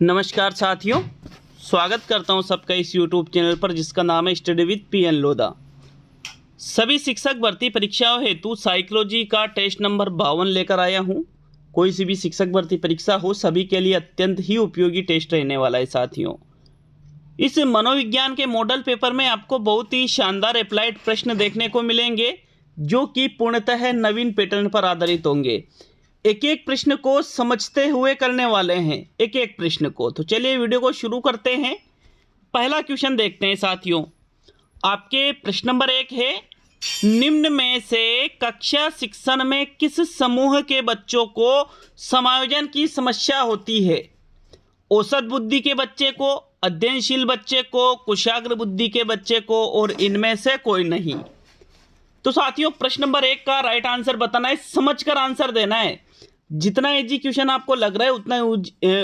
नमस्कार साथियों, स्वागत करता हूं सबका इस YouTube चैनल पर जिसका नाम है स्टडी विद PN लोधा। सभी शिक्षक भर्ती परीक्षाओं हेतु साइकोलॉजी का टेस्ट नंबर 52 लेकर आया हूं। कोई सी भी शिक्षक भर्ती परीक्षा हो, सभी के लिए अत्यंत ही उपयोगी टेस्ट रहने वाला है साथियों। इस मनोविज्ञान के मॉडल पेपर में आपको बहुत ही शानदार अप्लाइड प्रश्न देखने को मिलेंगे जो कि पूर्णतः नवीन पैटर्न पर आधारित होंगे। एक एक प्रश्न को समझते हुए करने वाले हैं, एक एक प्रश्न को। तो चलिए वीडियो को शुरू करते हैं। पहला क्वेश्चन देखते हैं साथियों। आपके प्रश्न नंबर 1 है, निम्न में से कक्षा शिक्षण में किस समूह के बच्चों को समायोजन की समस्या होती है? औसत बुद्धि के बच्चे को, अध्ययनशील बच्चे को, कुशाग्र बुद्धि के बच्चे को, और इनमें से कोई नहीं। तो साथियों प्रश्न नंबर 1 का राइट आंसर बताना है, समझकर आंसर देना है। जितना इजी क्वेश्चन आपको लग रहा है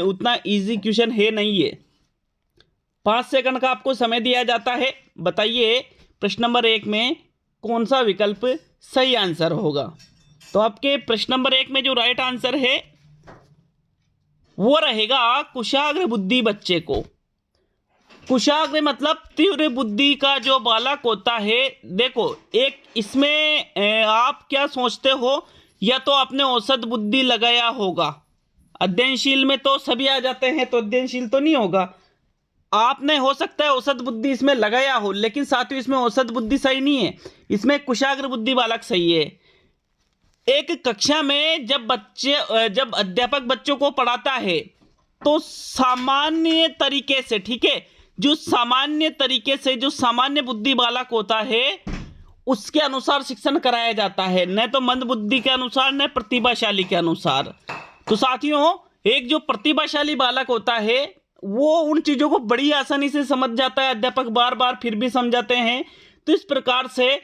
उतना इजी क्वेश्चन है नहीं है। 5 सेकंड का आपको समय दिया जाता है। बताइए प्रश्न नंबर 1 में कौन सा विकल्प सही आंसर होगा। तो आपके प्रश्न नंबर 1 में जो राइट आंसर है वो रहेगा कुशाग्र बुद्धि बच्चे को। कुशाग्र मतलब तीव्र बुद्धि का जो बालक होता है। देखो, एक इसमें आप क्या सोचते हो, या तो आपने औसत बुद्धि लगाया होगा। अध्ययनशील में तो सभी आ जाते हैं, तो अध्ययनशील तो नहीं होगा। आपने हो सकता है औसत बुद्धि इसमें लगाया हो, लेकिन साथियों इसमें औसत बुद्धि सही नहीं है, इसमें कुशाग्र बुद्धि बालक सही है। एक कक्षा में जब अध्यापक बच्चों को पढ़ाता है तो सामान्य तरीके से, ठीक है, जो सामान्य तरीके से जो सामान्य बुद्धि बालक होता है उसके अनुसार शिक्षण कराया जाता है, न तो मंद बुद्धि के अनुसार, न प्रतिभाशाली के अनुसार। तो साथियों एक जो प्रतिभाशाली बालक होता है वो उन चीजों को बड़ी आसानी से समझ जाता है, अध्यापक बार बार फिर भी समझाते हैं। तो इस प्रकार से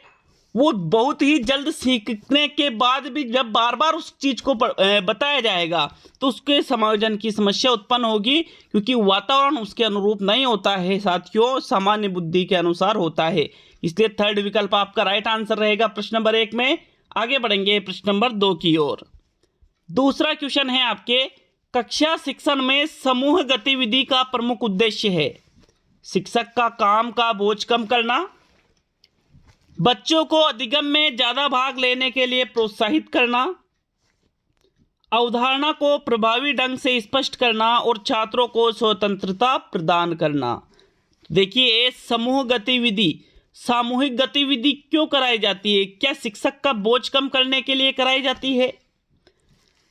वो बहुत ही जल्द सीखने के बाद भी जब बार बार उस चीज को बताया जाएगा तो उसके समायोजन की समस्या उत्पन्न होगी, क्योंकि वातावरण उसके अनुरूप नहीं होता है साथियों, सामान्य बुद्धि के अनुसार होता है। इसलिए थर्ड विकल्प आपका राइट आंसर रहेगा प्रश्न नंबर 1 में। आगे बढ़ेंगे प्रश्न नंबर 2 की ओर। दूसरा क्वेश्चन है आपके, कक्षा शिक्षण में समूह गतिविधि का प्रमुख उद्देश्य है। शिक्षक का काम का बोझ कम करना, बच्चों को अधिगम में ज्यादा भाग लेने के लिए प्रोत्साहित करना, अवधारणा को प्रभावी ढंग से स्पष्ट करना, और छात्रों को स्वतंत्रता प्रदान करना। देखिए सामूहिक गतिविधि क्यों कराई जाती है? क्या शिक्षक का बोझ कम करने के लिए कराई जाती है?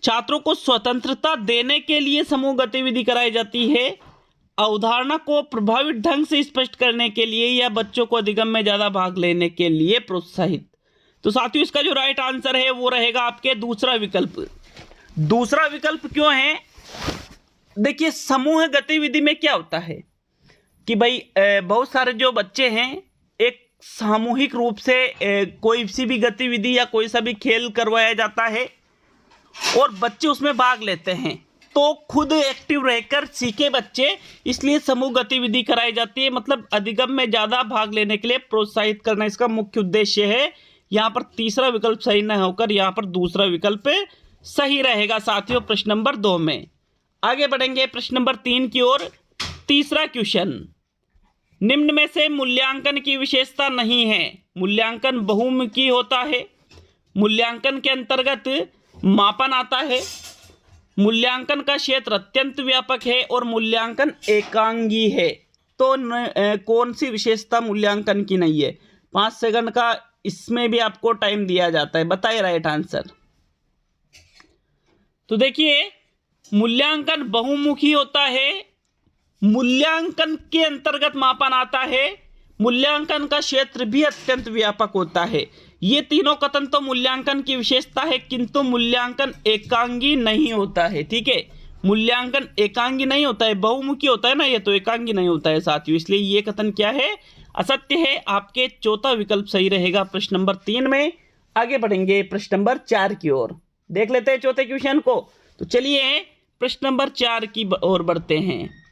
छात्रों को स्वतंत्रता देने के लिए समूह गतिविधि कराई जाती है? अवधारणा को प्रभावी ढंग से स्पष्ट करने के लिए, या बच्चों को अधिगम में ज्यादा भाग लेने के लिए प्रोत्साहित? तो साथियों इसका जो राइट आंसर है वो रहेगा आपके दूसरा विकल्प। दूसरा विकल्प क्यों है? देखिए समूह गतिविधि में क्या होता है कि भाई बहुत सारे जो बच्चे हैं एक सामूहिक रूप से कोई सी भी गतिविधि या कोई सा भी खेल करवाया जाता है और बच्चे उसमें भाग लेते हैं, तो खुद एक्टिव रहकर सीखे बच्चे, इसलिए समूह गतिविधि कराई जाती है। मतलब अधिगम में ज़्यादा भाग लेने के लिए प्रोत्साहित करना इसका मुख्य उद्देश्य है। यहाँ पर तीसरा विकल्प सही न होकर यहाँ पर दूसरा विकल्प सही रहेगा साथियों प्रश्न नंबर 2 में। आगे बढ़ेंगे प्रश्न नंबर 3 की ओर। तीसरा क्वेश्चन, निम्न में से मूल्यांकन की विशेषता नहीं है। मूल्यांकन बहुमुखी होता है, मूल्यांकन के अंतर्गत मापन आता है, मूल्यांकन का क्षेत्र अत्यंत व्यापक है, और मूल्यांकन एकांगी है। तो कौन सी विशेषता मूल्यांकन की नहीं है? 5 सेकंड का इसमें भी आपको टाइम दिया जाता है, बताइए राइट आंसर। तो देखिए मूल्यांकन बहुमुखी होता है, मूल्यांकन के अंतर्गत मापन आता है, मूल्यांकन का क्षेत्र भी अत्यंत व्यापक होता है। ये तीनों कथन तो मूल्यांकन की विशेषता है, किंतु मूल्यांकन एकांगी नहीं होता है। ठीक है, मूल्यांकन एकांगी नहीं होता है, बहुमुखी होता है ना, ये तो एकांगी नहीं होता है साथियों। इसलिए ये कथन क्या है? असत्य है। आपके चौथा विकल्प सही रहेगा प्रश्न नंबर 3 में। आगे बढ़ेंगे प्रश्न नंबर 4 की ओर। देख लेते हैं चौथे क्वेश्चन को। तो चलिए प्रश्न नंबर 4 की ओर बढ़ते हैं।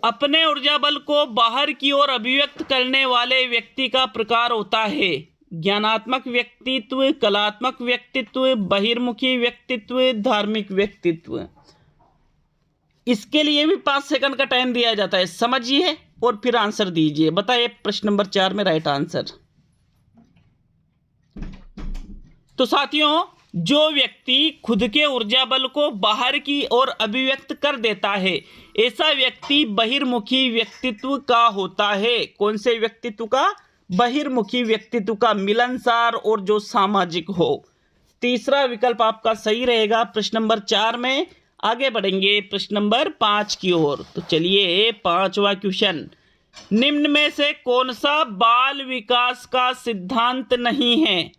अपने ऊर्जा बल को बाहर की ओर अभिव्यक्त करने वाले व्यक्ति का प्रकार होता है ज्ञानात्मक व्यक्तित्व, कलात्मक व्यक्तित्व, बहिर्मुखी व्यक्तित्व, धार्मिक व्यक्तित्व। इसके लिए भी 5 सेकंड का टाइम दिया जाता है। समझिए और फिर आंसर दीजिए। बताइए प्रश्न नंबर 4 में राइट आंसर। तो साथियों, जो व्यक्ति खुद के ऊर्जा बल को बाहर की ओर अभिव्यक्त कर देता है, ऐसा व्यक्ति बहिर्मुखी व्यक्तित्व का होता है। कौन से व्यक्तित्व का? बहिर्मुखी व्यक्तित्व का, मिलनसार और जो सामाजिक हो। तीसरा विकल्प आपका सही रहेगा प्रश्न नंबर 4 में। आगे बढ़ेंगे प्रश्न नंबर 5 की ओर। तो चलिए 5वां क्वेश्चन, निम्न में से कौन सा बाल विकास का सिद्धांत नहीं है?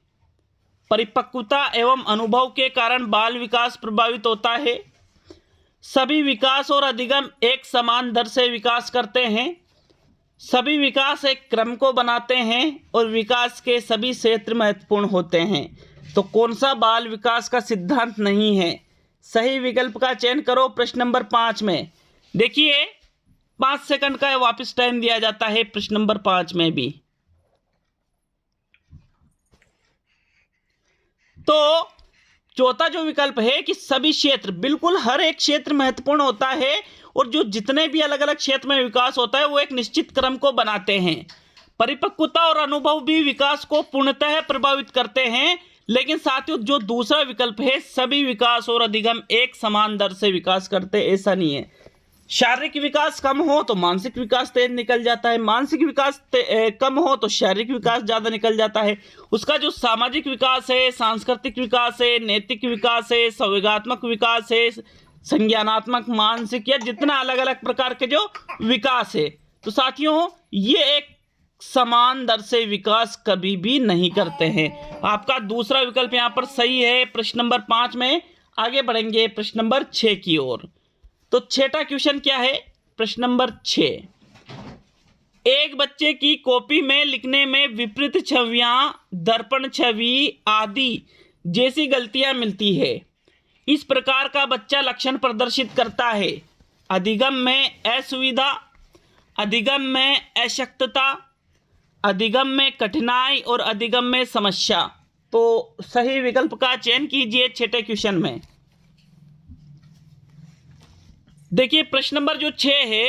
परिपक्वता एवं अनुभव के कारण बाल विकास प्रभावित होता है। सभी विकास और अधिगम एक समान दर से विकास करते हैं। सभी विकास एक क्रम को बनाते हैं और विकास के सभी क्षेत्र महत्वपूर्ण होते हैं। तो कौन सा बाल विकास का सिद्धांत नहीं है? सही विकल्प का चयन करो प्रश्न नंबर 5 में। देखिए 5 सेकंड का वापस टाइम दिया जाता है प्रश्न नंबर 5 में भी। तो चौथा जो विकल्प है कि सभी क्षेत्र, बिल्कुल हर एक क्षेत्र महत्वपूर्ण होता है और जो जितने भी अलग अलग क्षेत्र में विकास होता है वो एक निश्चित क्रम को बनाते हैं। परिपक्वता और अनुभव भी विकास को पूर्णतः प्रभावित करते हैं। लेकिन साथियों, जो दूसरा विकल्प है, सभी विकास और अधिगम एक समान दर से विकास करते, ऐसा नहीं है। शारीरिक विकास कम हो तो मानसिक विकास तेज निकल जाता है, मानसिक विकास कम हो तो शारीरिक विकास ज़्यादा निकल जाता है। उसका जो सामाजिक विकास है, सांस्कृतिक विकास है, नैतिक विकास है, संवेगात्मक विकास है, संज्ञानात्मक, मानसिक, या जितना अलग अलग प्रकार के जो विकास है, तो साथियों ये एक समान दर से विकास कभी भी नहीं करते हैं। आपका दूसरा विकल्प यहाँ पर सही है प्रश्न नंबर 5 में। आगे बढ़ेंगे प्रश्न नंबर 6 की ओर। तो छठा क्वेश्चन क्या है? प्रश्न नंबर 6, एक बच्चे की कॉपी में लिखने में विपरीत छवियां, दर्पण छवि आदि जैसी गलतियां मिलती है। इस प्रकार का बच्चा लक्षण प्रदर्शित करता है। अधिगम में असुविधा, अधिगम में अशक्तता, अधिगम में कठिनाई और अधिगम में समस्या। तो सही विकल्प का चयन कीजिए छठे क्वेश्चन में। देखिए प्रश्न नंबर जो 6 है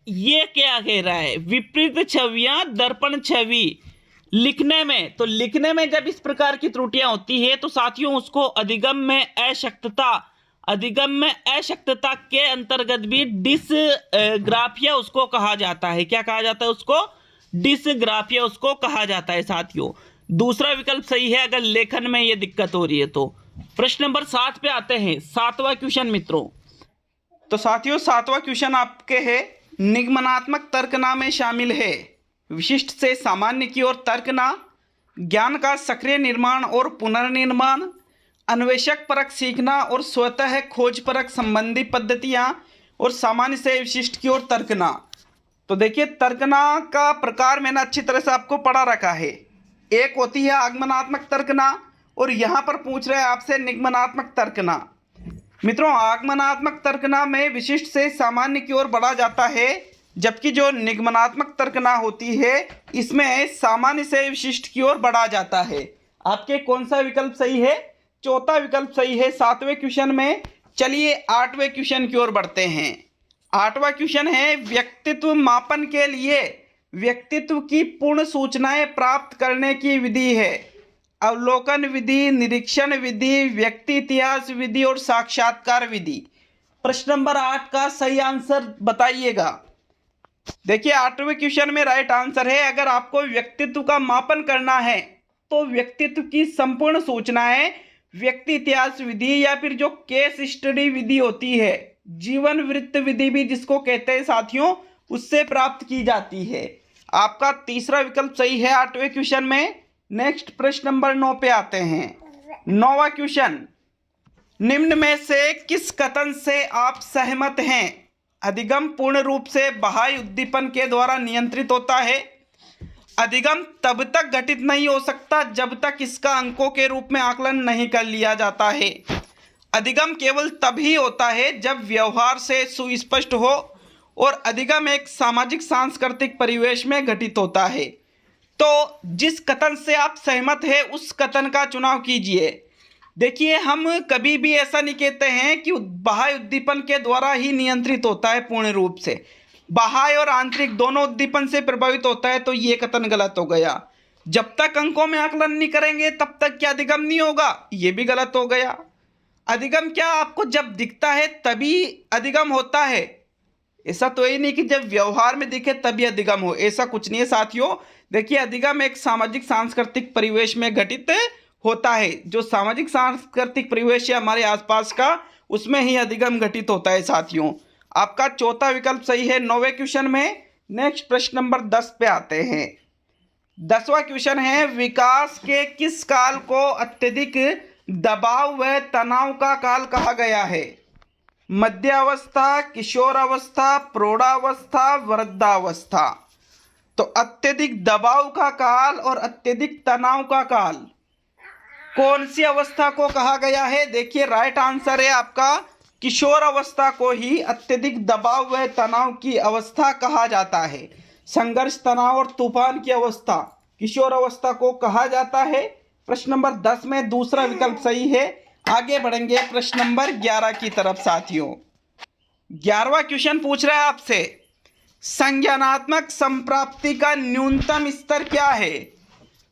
ये क्या कह रहा है? विपरीत छवियां, दर्पण छवि लिखने में, तो लिखने में जब इस प्रकार की त्रुटियां होती है तो साथियों उसको अधिगम में अशक्तता, अधिगम में अशक्तता के अंतर्गत भी डिसग्राफिया उसको कहा जाता है। क्या कहा जाता है उसको? डिसग्राफिया उसको कहा जाता है। साथियों दूसरा विकल्प सही है अगर लेखन में ये दिक्कत हो रही है तो। प्रश्न नंबर 7 पे आते हैं, 7वां क्वेश्चन मित्रों। तो साथियों 7वां क्वेश्चन आपके है, निगमनात्मक तर्कना में शामिल है विशिष्ट से सामान्य की ओर तर्कना, ज्ञान का सक्रिय निर्माण और पुनर्निर्माण, अन्वेषक परक सीखना और स्वतः खोज परक संबंधी पद्धतियां, और सामान्य से विशिष्ट की ओर तर्कना। तो देखिए तर्कना का प्रकार मैंने अच्छी तरह से आपको पढ़ा रखा है। एक होती है आगमनात्मक तर्कना और यहाँ पर पूछ रहे हैं आपसे निगमनात्मक तर्कना। मित्रों आगमनात्मक तर्कना में विशिष्ट से सामान्य की ओर बढ़ा जाता है, जबकि जो निगमनात्मक तर्कना होती है इसमें सामान्य से विशिष्ट की ओर बढ़ा जाता है। आपके कौन सा विकल्प सही है? चौथा विकल्प सही है 7वें क्वेश्चन में। चलिए 8वें क्वेश्चन की ओर बढ़ते हैं। 8वां क्वेश्चन है, व्यक्तित्व मापन के लिए व्यक्तित्व की पूर्ण सूचनाएं प्राप्त करने की विधि है अवलोकन विधि, निरीक्षण विधि, व्यक्ति इतिहास विधि और साक्षात्कार विधि। प्रश्न नंबर 8 का सही आंसर बताइएगा। देखिए 8वें क्वेश्चन में राइट आंसर है, अगर आपको व्यक्तित्व का मापन करना है तो व्यक्तित्व की संपूर्ण सूचनाएं व्यक्ति इतिहास विधि या फिर जो केस स्टडी विधि होती है, जीवन वृत्त विधि भी जिसको कहते हैं साथियों, उससे प्राप्त की जाती है। आपका तीसरा विकल्प सही है 8वें क्वेश्चन में। नेक्स्ट प्रश्न नंबर 9 पे आते हैं। 9वां क्वेश्चन, निम्न में से किस कथन से आप सहमत हैं? अधिगम पूर्ण रूप से बाह्य उद्दीपन के द्वारा नियंत्रित होता है। अधिगम तब तक घटित नहीं हो सकता जब तक इसका अंकों के रूप में आकलन नहीं कर लिया जाता है। अधिगम केवल तभी होता है जब व्यवहार से सुस्पष्ट हो और अधिगम एक सामाजिक सांस्कृतिक परिवेश में घटित होता है। तो जिस कथन से आप सहमत हैं उस कथन का चुनाव कीजिए। देखिए, हम कभी भी ऐसा नहीं कहते हैं कि बाह्य उद्दीपन के द्वारा ही नियंत्रित होता है पूर्ण रूप से। बाह्य और आंतरिक दोनों उद्दीपन से प्रभावित होता है, तो ये कथन गलत हो गया। जब तक अंकों में आकलन नहीं करेंगे तब तक क्या अधिगम नहीं होगा, ये भी गलत हो गया। अधिगम क्या आपको जब दिखता है तभी अधिगम होता है, ऐसा तो ही नहीं कि जब व्यवहार में दिखे तभी अधिगम हो, ऐसा कुछ नहीं है साथियों। देखिए, अधिगम एक सामाजिक सांस्कृतिक परिवेश में घटित होता है। जो सामाजिक सांस्कृतिक परिवेश है हमारे आसपास का, उसमें ही अधिगम घटित होता है साथियों। आपका चौथा विकल्प सही है 9वें क्वेश्चन में। नेक्स्ट प्रश्न नंबर 10 पे आते हैं। 10वां क्वेश्चन है, विकास के किस काल को अत्यधिक दबाव व तनाव का काल कहा गया है? मध्यावस्था, किशोरावस्था, प्रौढ़ावस्था, वृद्धावस्था। तो अत्यधिक दबाव का काल और अत्यधिक तनाव का काल कौन सी अवस्था को कहा गया है? देखिए, राइट आंसर है आपका किशोर अवस्था को ही अत्यधिक दबाव व तनाव की अवस्था कहा जाता है। संघर्ष, तनाव और तूफान की अवस्था किशोर अवस्था को कहा जाता है। प्रश्न नंबर 10 में दूसरा विकल्प सही है। आगे बढ़ेंगे प्रश्न नंबर 11 की तरफ साथियों। 11वां क्वेश्चन पूछ रहा है आपसे, संज्ञानात्मक संप्राप्ति का न्यूनतम स्तर क्या है?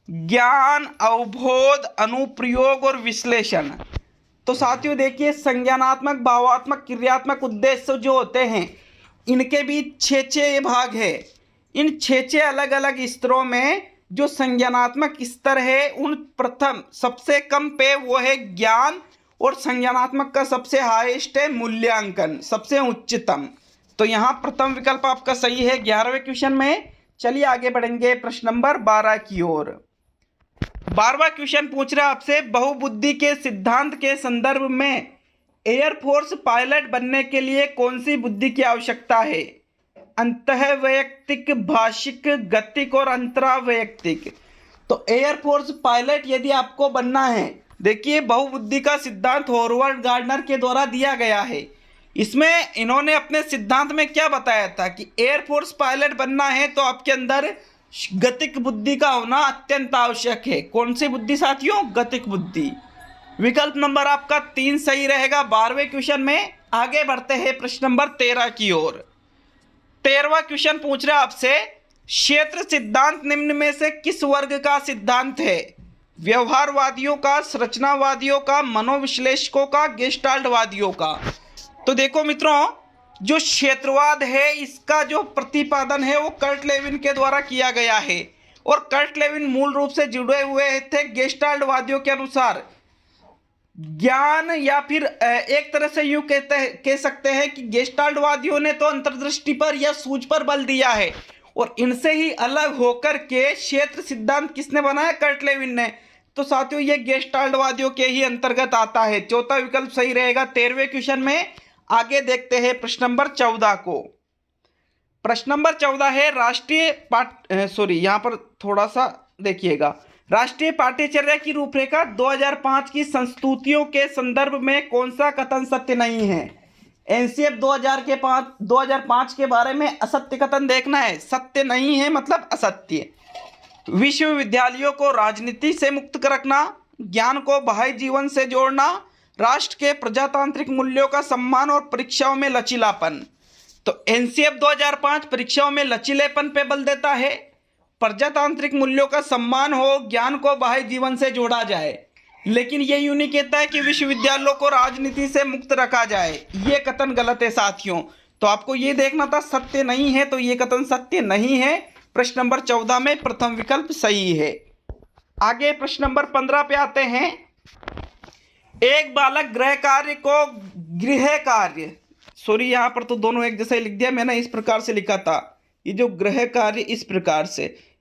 ज्ञान, अवबोध, अनुप्रयोग और विश्लेषण। तो साथियों देखिए, संज्ञानात्मक, भावात्मक, क्रियात्मक उद्देश्य जो होते हैं, इनके भी 6 भाग है। इन 6 अलग अलग स्तरों में जो संज्ञानात्मक स्तर है, उन प्रथम सबसे कम पे वो है ज्ञान, और संज्ञानात्मक का सबसे हाईएस्ट है मूल्यांकन, सबसे उच्चतम। तो यहाँ प्रथम विकल्प आपका सही है 11वें क्वेश्चन में। चलिए आगे बढ़ेंगे प्रश्न नंबर 12 की ओर। 12वां क्वेश्चन पूछ रहा है आपसे, बहुबुद्धि के सिद्धांत के संदर्भ में एयरफोर्स पायलट बनने के लिए कौन सी बुद्धि की आवश्यकता है? अंतःवैयक्तिक, भाषिक, गतिक और अंतरावैयक्तिक। तो एयरफोर्स पायलट यदि आपको बनना है, देखिए बहुबुद्धि का सिद्धांत हॉवर्ड गार्डनर के द्वारा दिया गया है। इसमें इन्होंने अपने सिद्धांत में क्या बताया था कि एयरफोर्स पायलट बनना है तो आपके अंदर गतिक बुद्धि का होना अत्यंत आवश्यक है। कौन सी बुद्धि साथियों? गतिक बुद्धि। विकल्प नंबर आपका 3 सही रहेगा 12वें क्वेश्चन में। आगे बढ़ते हैं प्रश्न नंबर 13 की ओर। 13वां क्वेश्चन पूछ रहा है आपसे, क्षेत्र सिद्धांत निम्न में से किस वर्ग का सिद्धांत है? व्यवहारवादियों का, संरचनावादियों का, मनोविश्लेषकों का, गेस्टाल्टवादियों का। तो देखो मित्रों, जो क्षेत्रवाद है इसका जो प्रतिपादन है वो कर्ट लेविन के द्वारा किया गया है, और कर्ट लेविन मूल रूप से जुड़े हुए थे गेस्टाल्टवादियों के अनुसार। ज्ञान, या फिर एक तरह से यूं कह सकते हैं कि गेस्टाल्टवादियों ने तो अंतर्दृष्टि पर या सूझ पर बल दिया है, और इनसे ही अलग होकर के क्षेत्र सिद्धांत किसने बनाया? कर्ट लेविन ने। तो साथियों ये गेस्टाल्टवादियों के ही अंतर्गत आता है। चौथा विकल्प सही रहेगा 13वें क्वेश्चन में। आगे देखते हैं प्रश्न नंबर 14 को। प्रश्न नंबर 14 है, यहाँ पर थोड़ा सा देखिएगा। राष्ट्रीय पाठ्यचर्या की रूपरेखा 2005 की संस्तुतियों के संदर्भ में कौन सा कथन सत्य नहीं है? एनसीएफ 2005 के बारे में असत्य कथन देखना है। सत्य नहीं है मतलब असत्य। विश्वविद्यालयों को राजनीति से मुक्त रखना, ज्ञान को बाह्य जीवन से जोड़ना, राष्ट्र के प्रजातांत्रिक मूल्यों का सम्मान और परीक्षाओं में लचीलापन। तो एनसीएफ 2005 परीक्षाओं में लचीलेपन पे बल देता है, प्रजातांत्रिक मूल्यों का सम्मान हो, ज्ञान को बाह्य जीवन से जोड़ा जाए। लेकिन ये यूं नहीं कहता है कि विश्वविद्यालयों को राजनीति से मुक्त रखा जाए। ये कथन गलत है साथियों। तो आपको ये देखना था सत्य नहीं है, तो ये कथन सत्य नहीं है। प्रश्न नंबर 14 में प्रथम विकल्प सही है। आगे प्रश्न नंबर 15 पे आते हैं। एक बालक गृह कार्य को यहाँ पर तो दोनों एक जैसे लिख दिया मैंने, इस प्रकार से लिखा था। ये जो गृह कार्य इस प्रकार से,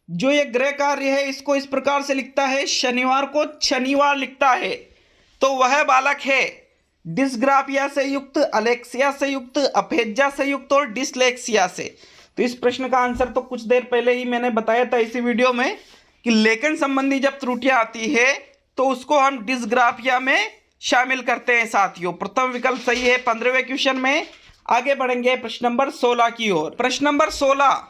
जो ये गृह कार्य है इसको इस प्रकार से लिखता है, शनिवार को शनिवार लिखता है। तो वह बालक है डिस्ग्राफिया से युक्त, अलेक्सिया से युक्त, अफेज्या से युक्त और डिसलेक्सिया से। तो इस प्रश्न का आंसर तो कुछ देर पहले ही मैंने बताया था इसी वीडियो में कि लेखन संबंधी जब त्रुटियां आती है तो उसको हम डिस्ग्राफिया में शामिल करते हैं साथियों। प्रथम विकल्प सही है 15वें क्वेश्चन में। आगे बढ़ेंगे प्रश्न नंबर 16 की ओर। प्रश्न नंबर 16,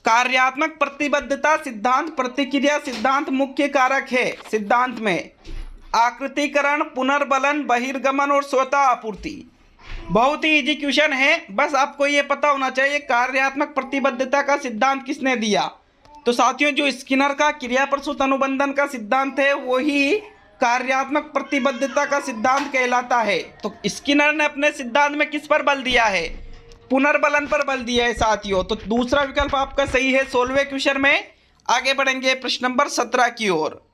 कार्यात्मक प्रतिबद्धता सिद्धांत प्रतिक्रिया सिद्धांत मुख्य कारक है सिद्धांत में। आकृतिकरण, पुनर्बलन, बहिर्गमन और स्वतः आपूर्ति। बहुत ही इजी क्वेश्चन है, बस आपको ये पता होना चाहिए कार्यात्मक प्रतिबद्धता का सिद्धांत किसने दिया। तो साथियों, जो स्किनर का क्रिया प्रसूत अनुबंधन का सिद्धांत है वही कार्यात्मक प्रतिबद्धता का सिद्धांत कहलाता है। तो स्किनर ने अपने सिद्धांत में किस पर बल दिया है? पुनर्बलन पर बल दिया है साथियों। तो दूसरा विकल्प आपका सही है 16वें क्वेश्चन में। आगे बढ़ेंगे प्रश्न नंबर 17 की ओर।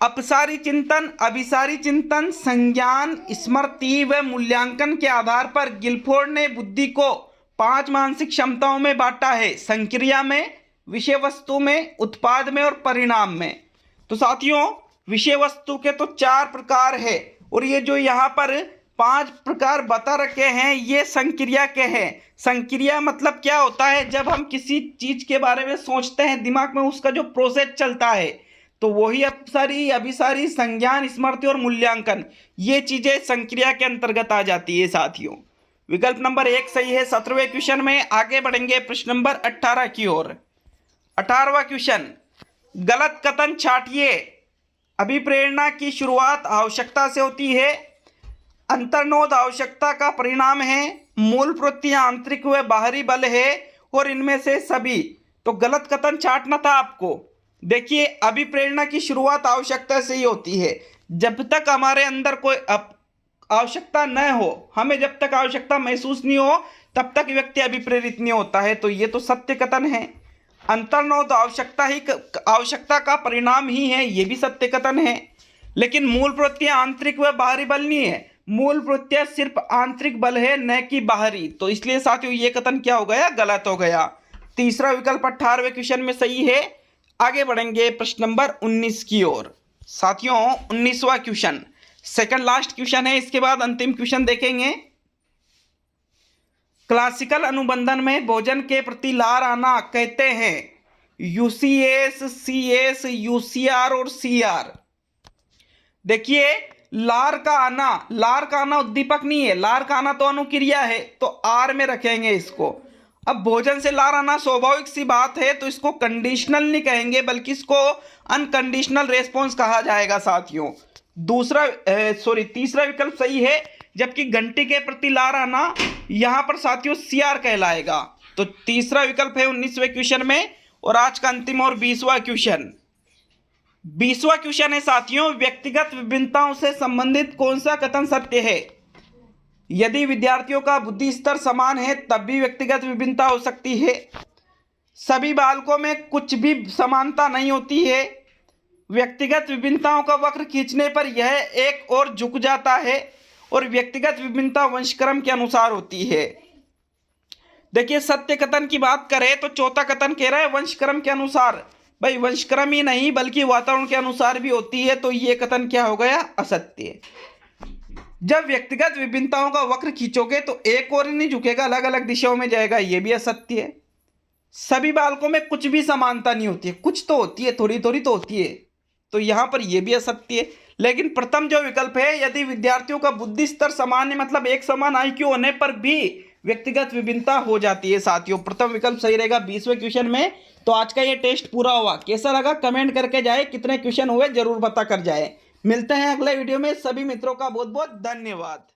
अपसारी चिंतन, अभिसारी चिंतन, संज्ञान, स्मृति व मूल्यांकन के आधार पर गिलफोर्ड ने बुद्धि को 5 मानसिक क्षमताओं में बांटा है। संक्रिया में, विषय वस्तु में, उत्पाद में और परिणाम में। तो साथियों, विषय वस्तु के तो 4 प्रकार है और ये जो यहाँ पर 5 प्रकार बता रखे हैं ये संक्रिया के हैं। संक्रिया मतलब क्या होता है? जब हम किसी चीज के बारे में सोचते हैं, दिमाग में उसका जो प्रोसेस चलता है, तो वही अपसारी, अभिसारी, संज्ञान, स्मृति और मूल्यांकन, ये चीजें संक्रिया के अंतर्गत आ जाती है साथियों। विकल्प नंबर 1 सही है 17वें क्वेश्चन में। आगे बढ़ेंगे प्रश्न नंबर 18 की ओर। 18वां क्वेश्चन, गलत कथन छांटिए। अभिप्रेरणा की शुरुआत आवश्यकता से होती है। अंतर्नोद आवश्यकता का परिणाम है। मूल प्रवृत्ति आंतरिक व बाहरी बल है और इनमें से सभी। तो गलत कथन छांटना था आपको। देखिए, अभिप्रेरणा की शुरुआत आवश्यकता से ही होती है। जब तक हमारे अंदर कोई आवश्यकता न हो, हमें जब तक आवश्यकता महसूस नहीं हो, तब तक व्यक्ति अभिप्रेरित नहीं होता है। तो ये तो सत्य कथन है। अंतर्नोद आवश्यकता का परिणाम ही है, ये भी सत्य कथन है। लेकिन मूल प्रवृत्तियां आंतरिक व बाहरी बल नहीं है। मूल प्रवृत्तियां सिर्फ आंतरिक बल है, न कि बाहरी। तो इसलिए साथियों ये कथन क्या हो गया? गलत हो गया। तीसरा विकल्प 18वें क्वेश्चन में सही है। आगे बढ़ेंगे प्रश्न नंबर 19 की ओर। साथियों, 19वां क्वेश्चन सेकंड लास्ट क्वेश्चन है, इसके बाद अंतिम क्वेश्चन देखेंगे। क्लासिकल अनुबंधन में भोजन के प्रति लार आना कहते हैं यूसीएस, सीएस, यूसीआर और सीआर। देखिए, लार का आना उद्दीपक नहीं है, लार का आना तो अनुक्रिया है, तो आर में रखेंगे इसको। अब भोजन से लार आना स्वाभाविक सी बात है, तो इसको कंडीशनल नहीं कहेंगे, बल्कि इसको अनकंडीशनल रेस्पॉन्स कहा जाएगा साथियों। तीसरा विकल्प सही है, जबकि घंटी के प्रति लार आना यहां पर साथियों सीआर कहलाएगा। तो तीसरा विकल्प है 19वें क्वेश्चन में। और आज का अंतिम और 20वां क्वेश्चन है साथियों, व्यक्तिगत विभिन्नताओं से संबंधित कौन सा कथन सत्य है? यदि विद्यार्थियों का बुद्धि स्तर समान है तब भी व्यक्तिगत विभिन्नता हो सकती है। सभी बालकों में कुछ भी समानता नहीं होती है। व्यक्तिगत विभिन्नताओं का वक्र खींचने पर यह एक और झुक जाता है और व्यक्तिगत विभिन्नता वंशक्रम के अनुसार होती है। देखिए, सत्य कथन की बात करें तो चौथा कथन कह रहा है वंशक्रम के अनुसार। भाई, वंशक्रम ही नहीं बल्कि वातावरण के अनुसार भी होती है, तो ये कथन क्या हो गया? असत्य। जब व्यक्तिगत विभिन्नताओं का वक्र खींचोगे तो एक और ही नहीं झुकेगा, अलग अलग दिशाओं में जाएगा, ये भी असत्य है। सभी बालकों में कुछ भी समानता नहीं होती है, कुछ तो होती है, थोड़ी थोड़ी तो होती है, तो यहाँ पर यह भी असत्य है। लेकिन प्रथम जो विकल्प है, यदि विद्यार्थियों का बुद्धि स्तर समान है, मतलब एक समान आईक्यू होने पर भी व्यक्तिगत विभिन्नता हो जाती है साथियों, प्रथम विकल्प सही रहेगा 20वें क्वेश्चन में। तो आज का ये टेस्ट पूरा हुआ, कैसा लगा कमेंट करके जाए, कितने क्वेश्चन हुए जरूर बता कर जाए। मिलते हैं अगले वीडियो में, सभी मित्रों का बहुत बहुत धन्यवाद।